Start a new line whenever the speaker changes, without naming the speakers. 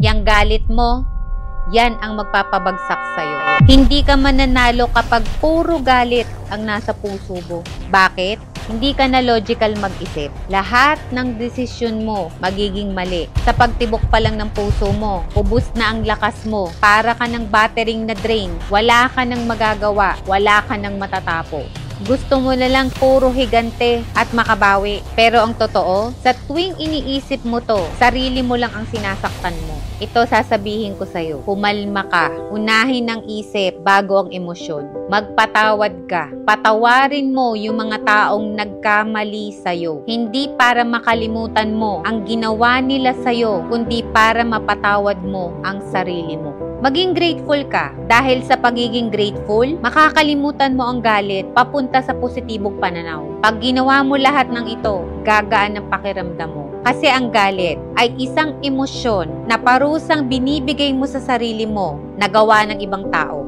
Yang galit mo, yan ang magpapabagsak sa'yo. Hindi ka mananalo kapag puro galit ang nasa puso mo. Bakit? Hindi ka na logical mag-isip. Lahat ng desisyon mo magiging mali. Sa pagtibok pa lang ng puso mo, ubus na ang lakas mo. Para ka ng battering na drain. Wala ka nang magagawa. Wala ka nang matatapo. Gusto mo na lang puro higante at makabawi. Pero ang totoo, sa tuwing iniisip mo to, sarili mo lang ang sinasaktan mo. Ito sasabihin ko sa'yo, kumalma ka. Unahin ang isip bago ang emosyon. Magpatawad ka. Patawarin mo yung mga taong nagkamali sa'yo. Hindi para makalimutan mo ang ginawa nila sa'yo, kundi para mapatawad mo ang sarili mo. Maging grateful ka. Dahil sa pagiging grateful, makakalimutan mo ang galit papunta sa positibong pananaw. Pag ginawa mo lahat ng ito, gagaan ang pakiramdam mo. Kasi ang galit ay isang emosyon na parusang binibigay mo sa sarili mo na gawa ng ibang tao.